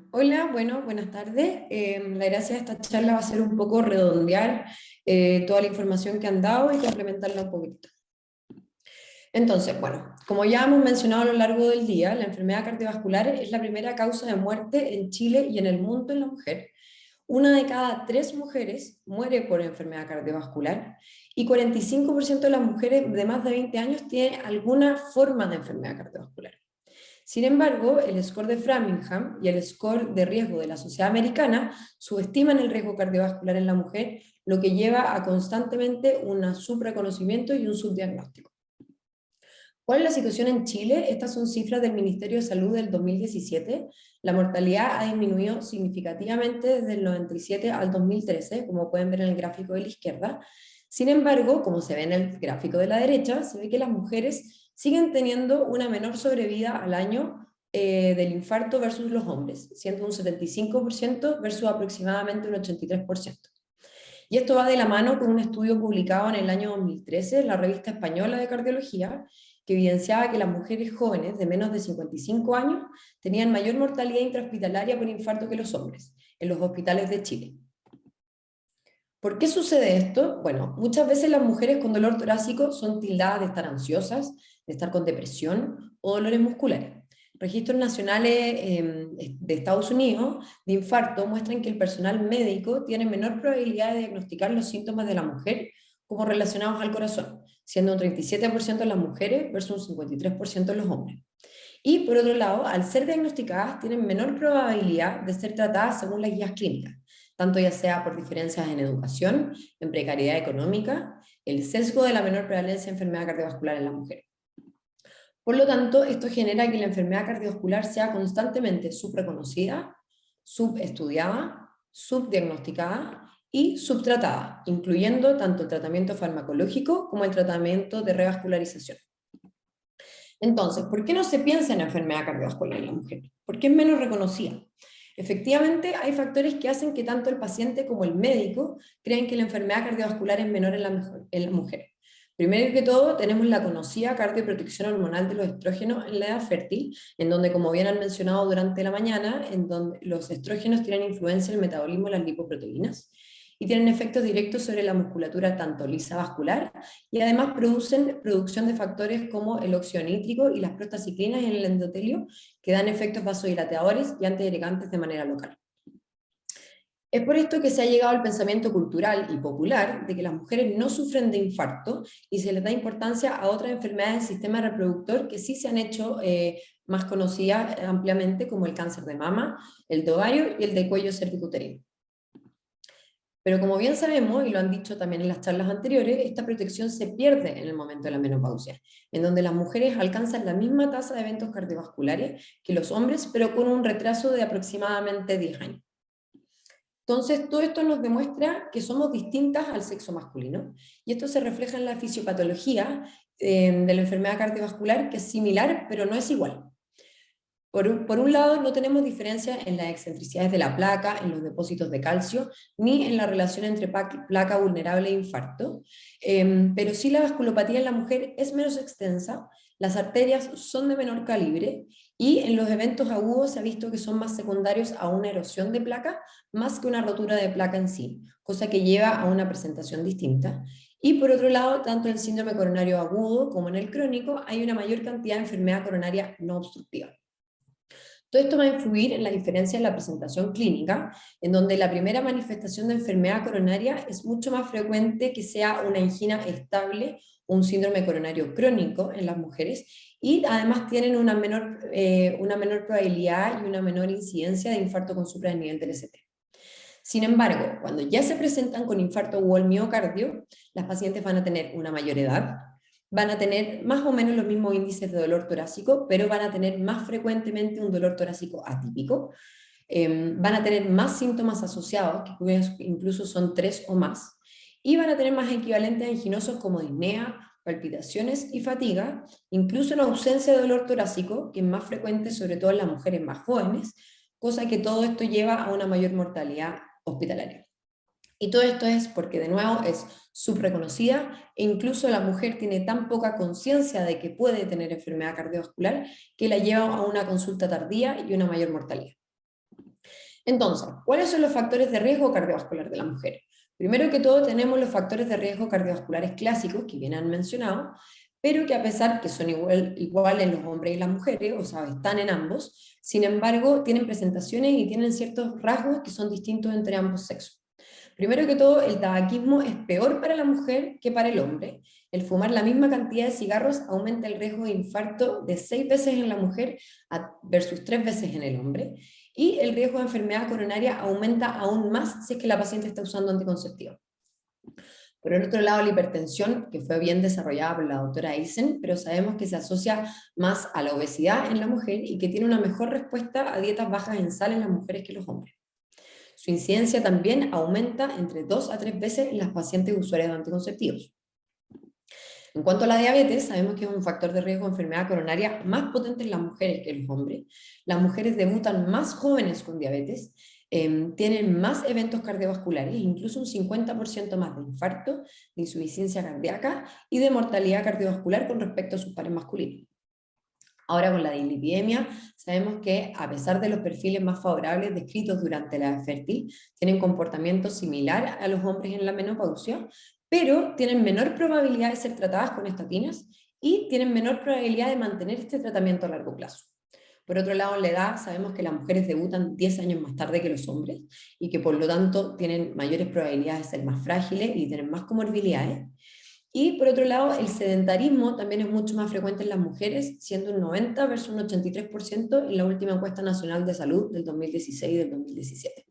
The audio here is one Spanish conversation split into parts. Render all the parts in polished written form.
Hola, bueno, buenas tardes. La gracia de esta charla va a ser un poco redondear toda la información que han dado y complementarla un poquito. Entonces, bueno, como ya hemos mencionado a lo largo del día, la enfermedad cardiovascular es la primera causa de muerte en Chile y en el mundo en la mujer. Una de cada tres mujeres muere por enfermedad cardiovascular y 45% de las mujeres de más de 20 años tienen alguna forma de enfermedad cardiovascular. Sin embargo, el score de Framingham y el score de riesgo de la Sociedad Americana subestiman el riesgo cardiovascular en la mujer, lo que lleva a constantemente un subreconocimiento y un subdiagnóstico. ¿Cuál es la situación en Chile? Estas son cifras del Ministerio de Salud del 2017. La mortalidad ha disminuido significativamente desde el 97 al 2013, como pueden ver en el gráfico de la izquierda. Sin embargo, como se ve en el gráfico de la derecha, se ve que las mujeres siguen teniendo una menor sobrevida al año del infarto versus los hombres, siendo un 75% versus aproximadamente un 83%. Y esto va de la mano con un estudio publicado en el año 2013 en la Revista Española de Cardiología, que evidenciaba que las mujeres jóvenes de menos de 55 años tenían mayor mortalidad intrahospitalaria por infarto que los hombres en los hospitales de Chile. ¿Por qué sucede esto? Bueno, muchas veces las mujeres con dolor torácico son tildadas de estar ansiosas, de estar con depresión o dolores musculares. Registros nacionales de Estados Unidos de infarto muestran que el personal médico tiene menor probabilidad de diagnosticar los síntomas de la mujer como relacionados al corazón, siendo un 37% en las mujeres versus un 53% en los hombres. Y por otro lado, al ser diagnosticadas, tienen menor probabilidad de ser tratadas según las guías clínicas, tanto ya sea por diferencias en educación, en precariedad económica, el sesgo de la menor prevalencia de enfermedad cardiovascular en la mujer. Por lo tanto, esto genera que la enfermedad cardiovascular sea constantemente subreconocida, subestudiada, subdiagnosticada y subtratada, incluyendo tanto el tratamiento farmacológico como el tratamiento de revascularización. Entonces, ¿por qué no se piensa en enfermedad cardiovascular en la mujer? Porque es menos reconocida. Efectivamente, hay factores que hacen que tanto el paciente como el médico crean que la enfermedad cardiovascular es menor en la mujer. Primero que todo, tenemos la conocida cardioprotección hormonal de los estrógenos en la edad fértil, en donde, como bien han mencionado durante la mañana, en donde los estrógenos tienen influencia en el metabolismo de las lipoproteínas y tienen efectos directos sobre la musculatura tanto lisa vascular y además producen producción de factores como el óxido nítrico y las prostaciclinas en el endotelio que dan efectos vasodilatadores y antiagregantes de manera local. Es por esto que se ha llegado al pensamiento cultural y popular de que las mujeres no sufren de infarto y se les da importancia a otras enfermedades del sistema reproductor que sí se han hecho más conocidas ampliamente, como el cáncer de mama, el de ovario y el de cuello cervicuterino. Pero como bien sabemos, y lo han dicho también en las charlas anteriores, esta protección se pierde en el momento de la menopausia, en donde las mujeres alcanzan la misma tasa de eventos cardiovasculares que los hombres, pero con un retraso de aproximadamente 10 años. Entonces, todo esto nos demuestra que somos distintas al sexo masculino, y esto se refleja en la fisiopatología de la enfermedad cardiovascular, que es similar, pero no es igual. Por un lado, no tenemos diferencia en las excentricidades de la placa, en los depósitos de calcio, ni en la relación entre placa vulnerable e infarto, pero sí la vasculopatía en la mujer es menos extensa, las arterias son de menor calibre, y en los eventos agudos se ha visto que son más secundarios a una erosión de placa, más que una rotura de placa en sí, cosa que lleva a una presentación distinta. Y por otro lado, tanto en el síndrome coronario agudo como en el crónico, hay una mayor cantidad de enfermedad coronaria no obstructiva. Todo esto va a influir en la diferencia en la presentación clínica, en donde la primera manifestación de enfermedad coronaria es mucho más frecuente que sea una angina estable o un síndrome coronario crónico en las mujeres, y además tienen una menor probabilidad y una menor incidencia de infarto con supraesnivel del ST. Sin embargo, cuando ya se presentan con infarto o el miocardio, las pacientes van a tener una mayor edad, van a tener más o menos los mismos índices de dolor torácico, pero van a tener más frecuentemente un dolor torácico atípico, van a tener más síntomas asociados, que incluso son 3 o más, y van a tener más equivalentes anginosos como disnea, palpitaciones y fatiga, incluso en ausencia de dolor torácico, que es más frecuente sobre todo en las mujeres más jóvenes, cosa que todo esto lleva a una mayor mortalidad hospitalaria. Y todo esto es porque, de nuevo, es subreconocida e incluso la mujer tiene tan poca conciencia de que puede tener enfermedad cardiovascular que la lleva a una consulta tardía y una mayor mortalidad. Entonces, ¿cuáles son los factores de riesgo cardiovascular de la mujer? Primero que todo tenemos los factores de riesgo cardiovasculares clásicos que bien han mencionado, pero que a pesar que son igual en los hombres y las mujeres, o sea, están en ambos, sin embargo, tienen presentaciones y tienen ciertos rasgos que son distintos entre ambos sexos. Primero que todo, el tabaquismo es peor para la mujer que para el hombre. El fumar la misma cantidad de cigarros aumenta el riesgo de infarto de 6 veces en la mujer versus 3 veces en el hombre. Y el riesgo de enfermedad coronaria aumenta aún más si es que la paciente está usando anticonceptivos. Por el otro lado, la hipertensión, que fue bien desarrollada por la doctora Eisen, pero sabemos que se asocia más a la obesidad en la mujer y que tiene una mejor respuesta a dietas bajas en sal en las mujeres que los hombres. Su incidencia también aumenta entre 2 a 3 veces en las pacientes usuarias de anticonceptivos. En cuanto a la diabetes, sabemos que es un factor de riesgo de enfermedad coronaria más potente en las mujeres que en los hombres. Las mujeres debutan más jóvenes con diabetes, tienen más eventos cardiovasculares, incluso un 50% más de infarto, de insuficiencia cardíaca y de mortalidad cardiovascular con respecto a sus pares masculinos. Ahora con la dislipidemia, sabemos que a pesar de los perfiles más favorables descritos durante la edad fértil, tienen comportamiento similar a los hombres en la menopausia, pero tienen menor probabilidad de ser tratadas con estatinas y tienen menor probabilidad de mantener este tratamiento a largo plazo. Por otro lado, en la edad sabemos que las mujeres debutan 10 años más tarde que los hombres y que por lo tanto tienen mayores probabilidades de ser más frágiles y tener más comorbilidades. Y por otro lado, el sedentarismo también es mucho más frecuente en las mujeres, siendo un 90 versus un 83% en la última encuesta nacional de salud del 2016 y del 2017.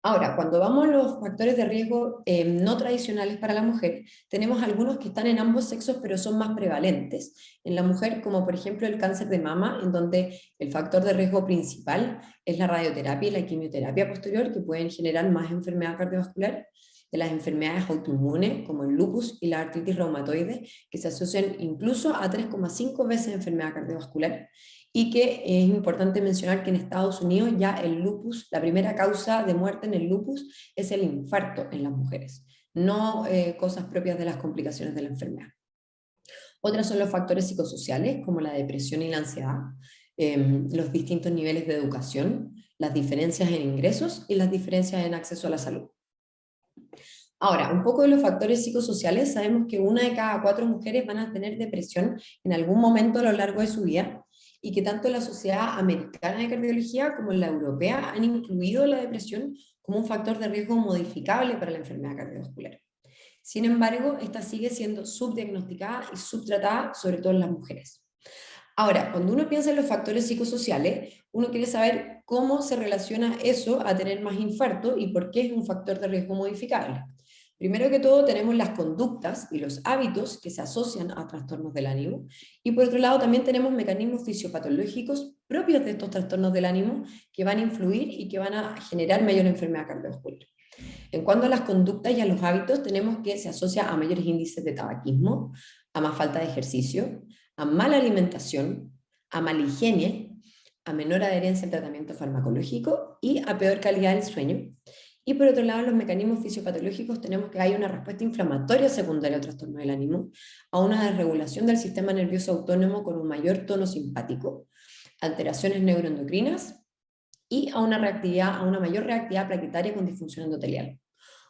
Ahora, cuando vamos a los factores de riesgo no tradicionales para la mujer, tenemos algunos que están en ambos sexos, pero son más prevalentes en la mujer, como por ejemplo el cáncer de mama, en donde el factor de riesgo principal es la radioterapia y la quimioterapia posterior, que pueden generar más enfermedad cardiovascular, de las enfermedades autoinmunes, como el lupus y la artritis reumatoide, que se asocian incluso a 3,5 veces enfermedad cardiovascular, y que es importante mencionar que en Estados Unidos ya el lupus, la primera causa de muerte en el lupus es el infarto en las mujeres, no cosas propias de las complicaciones de la enfermedad. Otras son los factores psicosociales, como la depresión y la ansiedad, los distintos niveles de educación, las diferencias en ingresos y las diferencias en acceso a la salud. Ahora, un poco de los factores psicosociales, sabemos que 1 de cada 4 mujeres van a tener depresión en algún momento a lo largo de su vida, y que tanto la Sociedad Americana de Cardiología como la Europea han incluido la depresión como un factor de riesgo modificable para la enfermedad cardiovascular. Sin embargo, esta sigue siendo subdiagnosticada y subtratada, sobre todo en las mujeres. Ahora, cuando uno piensa en los factores psicosociales, uno quiere saber cómo se relaciona eso a tener más infarto y por qué es un factor de riesgo modificable. Primero que todo tenemos las conductas y los hábitos que se asocian a trastornos del ánimo, y por otro lado también tenemos mecanismos fisiopatológicos propios de estos trastornos del ánimo que van a influir y que van a generar mayor enfermedad cardiovascular. En cuanto a las conductas y a los hábitos, tenemos que se asocia a mayores índices de tabaquismo, a más falta de ejercicio, a mala alimentación, a mala higiene, a menor adherencia al tratamiento farmacológico y a peor calidad del sueño. Y por otro lado, en los mecanismos fisiopatológicos tenemos que hay una respuesta inflamatoria secundaria al trastorno del ánimo, a una desregulación del sistema nervioso autónomo con un mayor tono simpático, alteraciones neuroendocrinas y a una mayor reactividad plaquetaria con disfunción endotelial.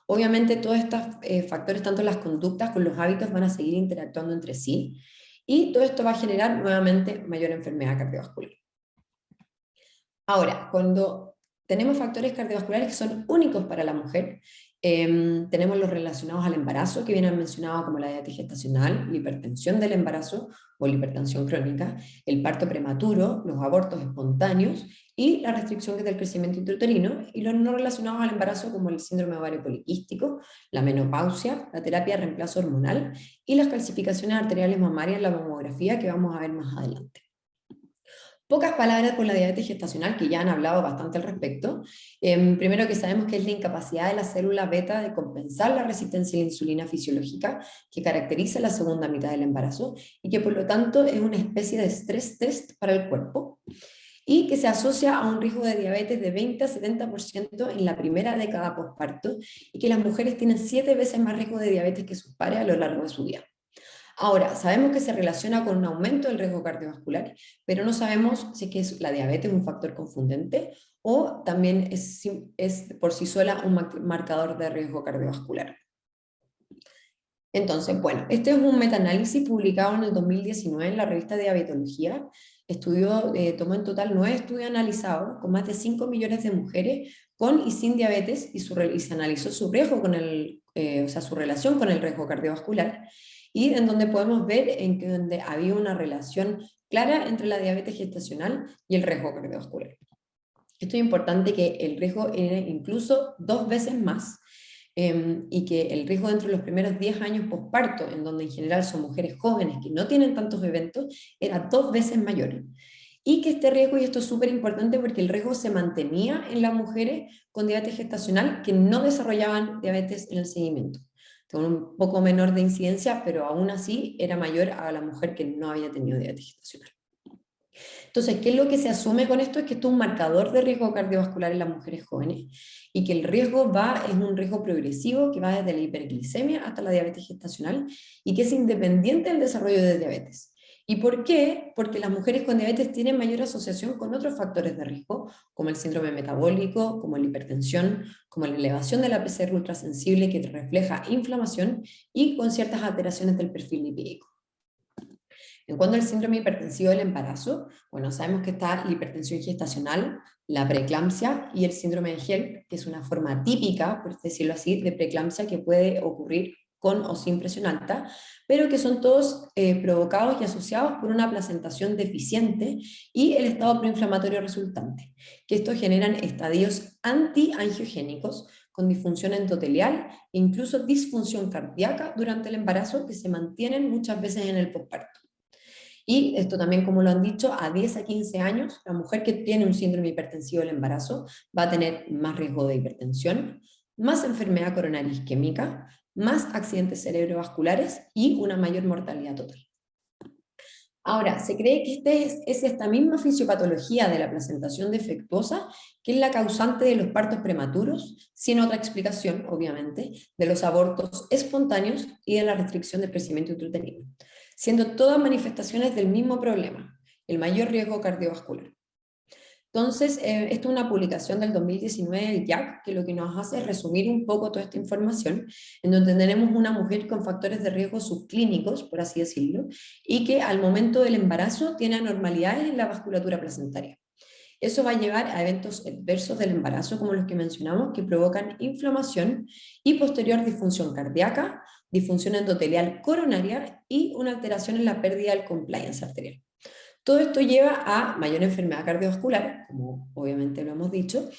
Obviamente todos estos factores, tanto las conductas como los hábitos, van a seguir interactuando entre sí, y todo esto va a generar nuevamente mayor enfermedad cardiovascular. Ahora, cuando tenemos factores cardiovasculares que son únicos para la mujer, tenemos los relacionados al embarazo, que vienen mencionados como la diabetes gestacional, la hipertensión del embarazo o la hipertensión crónica, el parto prematuro, los abortos espontáneos y la restricción del crecimiento intrauterino, y los no relacionados al embarazo como el síndrome ovario poliquístico, la menopausia, la terapia de reemplazo hormonal y las calcificaciones arteriales mamarias en la mamografía, que vamos a ver más adelante. Pocas palabras por la diabetes gestacional, que ya han hablado bastante al respecto. Primero, que sabemos que es la incapacidad de la célula beta de compensar la resistencia a la insulina fisiológica que caracteriza la segunda mitad del embarazo, y que por lo tanto es una especie de stress test para el cuerpo, y que se asocia a un riesgo de diabetes de 20 a 70% en la primera década posparto, y que las mujeres tienen 7 veces más riesgo de diabetes que sus pares a lo largo de su vida. Ahora, sabemos que se relaciona con un aumento del riesgo cardiovascular, pero no sabemos si es que la diabetes un factor confundente o también es por sí sola un marcador de riesgo cardiovascular. Entonces, bueno, este es un metaanálisis publicado en el 2019 en la revista Diabetología. Tomó en total 9 estudios analizados con más de 5 millones de mujeres con y sin diabetes y se analizó su riesgo con o sea, su relación con el riesgo cardiovascular, y en donde podemos ver donde había una relación clara entre la diabetes gestacional y el riesgo cardiovascular. Esto es importante, que el riesgo era incluso 2 veces más, y que el riesgo dentro de los primeros 10 años posparto, en donde en general son mujeres jóvenes que no tienen tantos eventos, era 2 veces mayor. Y que este riesgo, y esto es súper importante porque el riesgo se mantenía en las mujeres con diabetes gestacional que no desarrollaban diabetes en el seguimiento. Con un poco menor de incidencia, pero aún así era mayor a la mujer que no había tenido diabetes gestacional. Entonces, ¿qué es lo que se asume con esto? Es que esto es un marcador de riesgo cardiovascular en las mujeres jóvenes, y que el riesgo es un riesgo progresivo que va desde la hiperglicemia hasta la diabetes gestacional, y que es independiente del desarrollo de diabetes. ¿Y por qué? Porque las mujeres con diabetes tienen mayor asociación con otros factores de riesgo, como el síndrome metabólico, como la hipertensión, como la elevación de la PCR ultrasensible que refleja inflamación, y con ciertas alteraciones del perfil lipídico. En cuanto al síndrome hipertensivo del embarazo, bueno, sabemos que está la hipertensión gestacional, la preeclampsia y el síndrome de HELP, que es una forma típica, por decirlo así, de preeclampsia que puede ocurrir con o sin presión alta, pero que son todos provocados y asociados por una placentación deficiente y el estado proinflamatorio resultante, que estos generan estadios antiangiogénicos con disfunción endotelial e incluso disfunción cardíaca durante el embarazo, que se mantienen muchas veces en el posparto. Y esto también, como lo han dicho, a 10 a 15 años, la mujer que tiene un síndrome hipertensivo del embarazo va a tener más riesgo de hipertensión, más enfermedad coronaria isquémica, más accidentes cerebrovasculares y una mayor mortalidad total. Ahora, se cree que es esta misma fisiopatología de la placentación defectuosa que es la causante de los partos prematuros, sin otra explicación, obviamente, de los abortos espontáneos y de la restricción del crecimiento intrauterino, siendo todas manifestaciones del mismo problema, el mayor riesgo cardiovascular. Entonces, esto es una publicación del 2019 del JAC, que lo que nos hace es resumir un poco toda esta información, en donde tenemos una mujer con factores de riesgo subclínicos, por así decirlo, y que al momento del embarazo tiene anormalidades en la vasculatura placentaria. Eso va a llevar a eventos adversos del embarazo, como los que mencionamos, que provocan inflamación y posterior disfunción cardíaca, disfunción endotelial coronaria y una alteración en la pérdida del compliance arterial. Todo esto lleva a mayor enfermedad cardiovascular, como obviamente lo hemos dicho,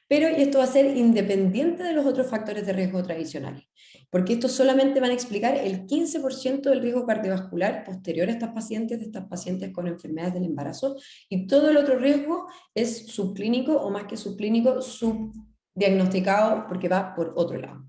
pero esto va a ser independiente de los otros factores de riesgo tradicionales, porque estos solamente van a explicar el 15% del riesgo cardiovascular posterior a estas pacientes con enfermedades del embarazo, y todo el otro riesgo es subclínico, o más que subclínico, subdiagnosticado, porque va por otro lado.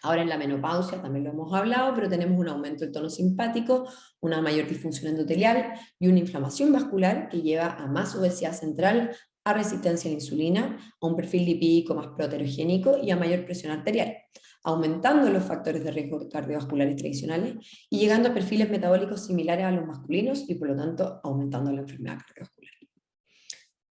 Ahora en la menopausia también lo hemos hablado, pero tenemos un aumento del tono simpático, una mayor disfunción endotelial y una inflamación vascular que lleva a más obesidad central, a resistencia a la insulina, a un perfil lipídico más proaterogénico y a mayor presión arterial, aumentando los factores de riesgo cardiovasculares tradicionales y llegando a perfiles metabólicos similares a los masculinos y por lo tanto aumentando la enfermedad cardiovascular.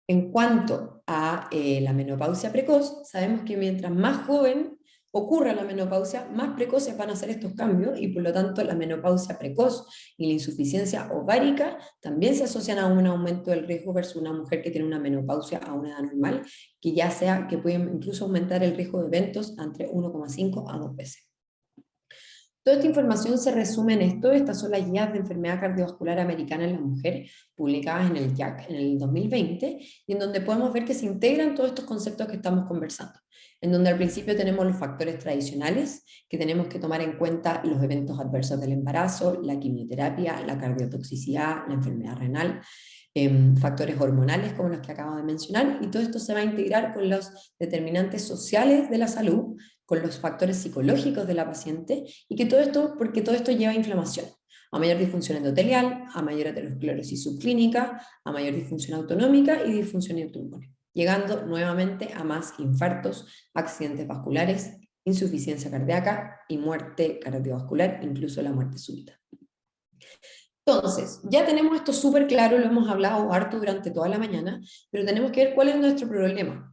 En cuanto a la menopausia precoz, sabemos que mientras más joven ocurra la menopausia, más precoces van a ser estos cambios, y por lo tanto la menopausia precoz y la insuficiencia ovárica también se asocian a un aumento del riesgo versus una mujer que tiene una menopausia a una edad normal, que puede incluso aumentar el riesgo de eventos entre 1,5 a 2 veces. Toda esta información se resume en esto. Estas son las guías de enfermedad cardiovascular americana en la mujer, publicadas en el JAC en el 2020, y en donde podemos ver que se integran todos estos conceptos que estamos conversando, en donde al principio tenemos los factores tradicionales, que tenemos que tomar en cuenta los eventos adversos del embarazo, la quimioterapia, la cardiotoxicidad, la enfermedad renal, factores hormonales como los que acabo de mencionar, y todo esto se va a integrar con los determinantes sociales de la salud, con los factores psicológicos de la paciente, y que porque todo esto lleva a inflamación, a mayor disfunción endotelial, a mayor aterosclerosis subclínica, a mayor disfunción autonómica y disfunción autoinmune, llegando nuevamente a más infartos, accidentes vasculares, insuficiencia cardíaca y muerte cardiovascular, incluso la muerte súbita. Entonces, ya tenemos esto súper claro, lo hemos hablado harto durante toda la mañana, pero tenemos que ver cuál es nuestro problema.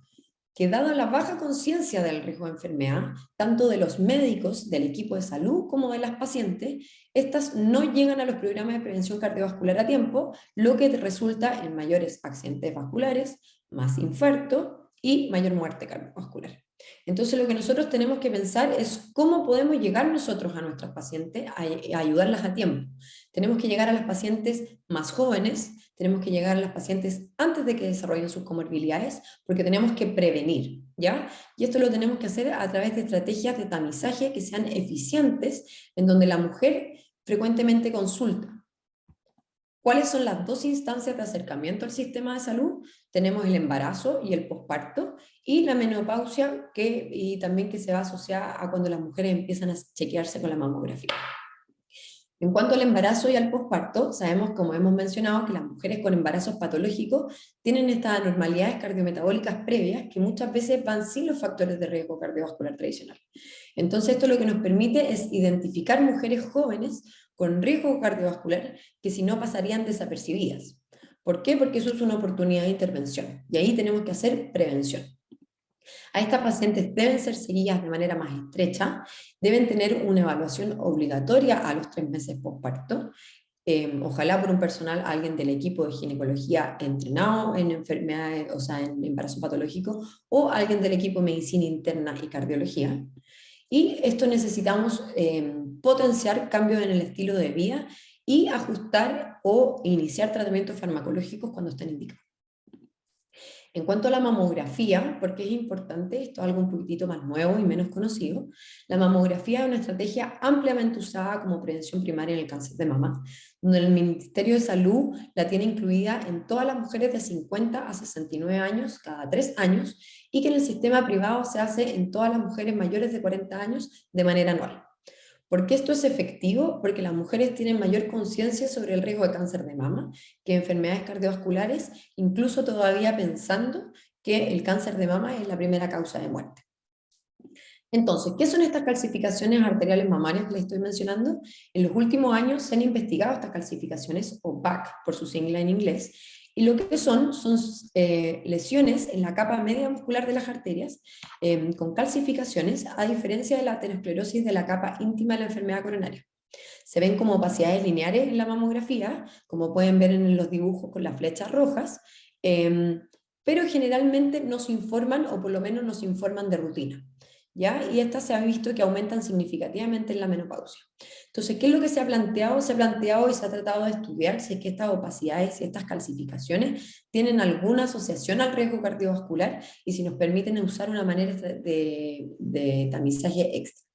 Que dada la baja conciencia del riesgo de enfermedad, tanto de los médicos, del equipo de salud, como de las pacientes, estas no llegan a los programas de prevención cardiovascular a tiempo, lo que resulta en mayores accidentes vasculares, más infarto y mayor muerte cardiovascular. Entonces lo que nosotros tenemos que pensar es cómo podemos llegar nosotros a nuestras pacientes a ayudarlas a tiempo. Tenemos que llegar a las pacientes más jóvenes, tenemos que llegar a las pacientes antes de que desarrollen sus comorbilidades, porque tenemos que prevenir, ¿ya? Y esto lo tenemos que hacer a través de estrategias de tamizaje que sean eficientes, en donde la mujer frecuentemente consulta. ¿Cuáles son las dos instancias de acercamiento al sistema de salud? Tenemos el embarazo y el posparto, y la menopausia, y también que se va asociada a cuando las mujeres empiezan a chequearse con la mamografía. En cuanto al embarazo y al posparto, sabemos, como hemos mencionado, que las mujeres con embarazos patológicos tienen estas anormalidades cardiometabólicas previas que muchas veces van sin los factores de riesgo cardiovascular tradicional. Entonces, esto lo que nos permite es identificar mujeres jóvenes con riesgo cardiovascular que si no pasarían desapercibidas. ¿Por qué? Porque eso es una oportunidad de intervención y ahí tenemos que hacer prevención. A estas pacientes deben ser seguidas de manera más estrecha, deben tener una evaluación obligatoria a los 3 meses postparto, ojalá por un personal, alguien del equipo de ginecología entrenado en enfermedades, o sea, en embarazo patológico, o alguien del equipo de medicina interna y cardiología. Y esto necesitamos potenciar cambios en el estilo de vida y ajustar o iniciar tratamientos farmacológicos cuando estén indicados. En cuanto a la mamografía, porque es importante, esto es algo un poquitito más nuevo y menos conocido, la mamografía es una estrategia ampliamente usada como prevención primaria en el cáncer de mama, donde el Ministerio de Salud la tiene incluida en todas las mujeres de 50 a 69 años cada 3 años, y que en el sistema privado se hace en todas las mujeres mayores de 40 años de manera anual. ¿Por qué esto es efectivo? Porque las mujeres tienen mayor conciencia sobre el riesgo de cáncer de mama que enfermedades cardiovasculares, incluso todavía pensando que el cáncer de mama es la primera causa de muerte. Entonces, ¿qué son estas calcificaciones arteriales mamarias que les estoy mencionando? En los últimos años se han investigado estas calcificaciones, o BAC por su sigla en inglés, y lo que son lesiones en la capa media muscular de las arterias con calcificaciones, a diferencia de la aterosclerosis de la capa íntima de la enfermedad coronaria. Se ven como opacidades lineares en la mamografía, como pueden ver en los dibujos con las flechas rojas, pero generalmente no se informan, o por lo menos no se informan de rutina, ¿ya? Y estas se ha visto que aumentan significativamente en la menopausia. Entonces, ¿qué es lo que se ha planteado? Se ha planteado y se ha tratado de estudiar si es que estas opacidades y estas calcificaciones tienen alguna asociación al riesgo cardiovascular y si nos permiten usar una manera de tamizaje extra.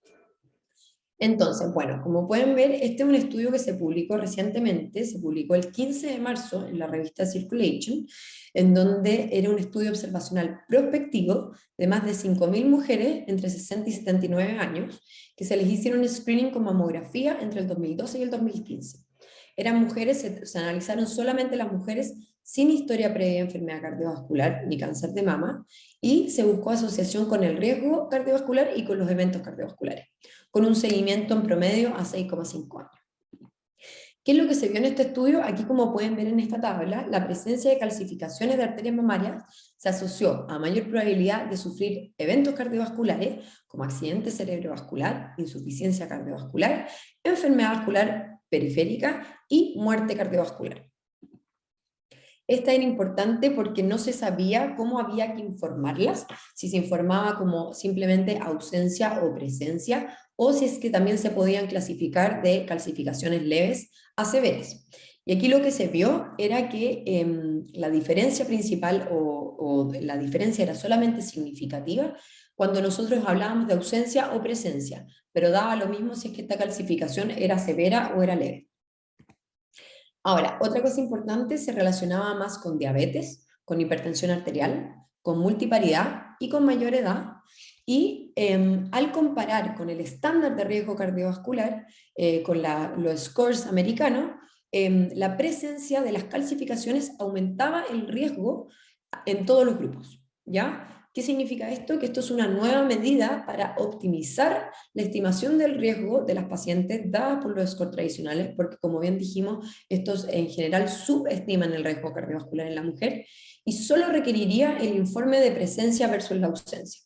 Entonces, bueno, como pueden ver, este es un estudio que se publicó recientemente, se publicó el 15 de marzo en la revista Circulation, en donde era un estudio observacional prospectivo de más de 5.000 mujeres entre 60 y 79 años, que se les hicieron screening con mamografía entre el 2012 y el 2015. Eran mujeres, se analizaron solamente las mujeres sin historia previa de enfermedad cardiovascular ni cáncer de mama, y se buscó asociación con el riesgo cardiovascular y con los eventos cardiovasculares, con un seguimiento en promedio a 6,5 años. ¿Qué es lo que se vio en este estudio? Aquí, como pueden ver en esta tabla, la presencia de calcificaciones de arterias mamarias se asoció a mayor probabilidad de sufrir eventos cardiovasculares como accidente cerebrovascular, insuficiencia cardiovascular, enfermedad vascular periférica y muerte cardiovascular. Esta era importante porque no se sabía cómo había que informarlas, si se informaba como simplemente ausencia o presencia, o si es que también se podían clasificar de calcificaciones leves a severas. Y aquí lo que se vio era que la diferencia principal o la diferencia era solamente significativa cuando nosotros hablábamos de ausencia o presencia, pero daba lo mismo si es que esta calcificación era severa o era leve. Ahora, otra cosa importante se relacionaba más con diabetes, con hipertensión arterial, con multiparidad y con mayor edad. Y al comparar con el estándar de riesgo cardiovascular, con los scores americanos, la presencia de las calcificaciones aumentaba el riesgo en todos los grupos, ¿ya? ¿Qué significa esto? Que esto es una nueva medida para optimizar la estimación del riesgo de las pacientes dadas por los scores tradicionales, porque como bien dijimos, estos en general subestiman el riesgo cardiovascular en la mujer y solo requeriría el informe de presencia versus la ausencia.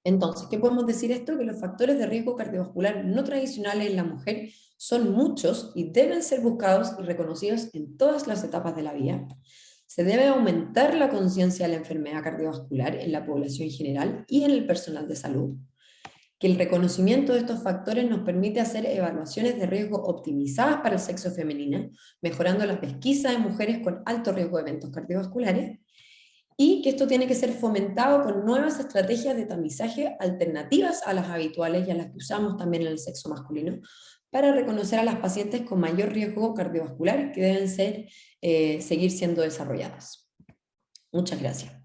Entonces, ¿qué podemos decir esto? Que los factores de riesgo cardiovascular no tradicionales en la mujer son muchos y deben ser buscados y reconocidos en todas las etapas de la vida. Se debe aumentar la conciencia de la enfermedad cardiovascular en la población general y en el personal de salud. Que el reconocimiento de estos factores nos permite hacer evaluaciones de riesgo optimizadas para el sexo femenino, mejorando la pesquisa de mujeres con alto riesgo de eventos cardiovasculares, y que esto tiene que ser fomentado con nuevas estrategias de tamizaje alternativas a las habituales y a las que usamos también en el sexo masculino, para reconocer a las pacientes con mayor riesgo cardiovascular que deben seguir siendo desarrolladas. Muchas gracias.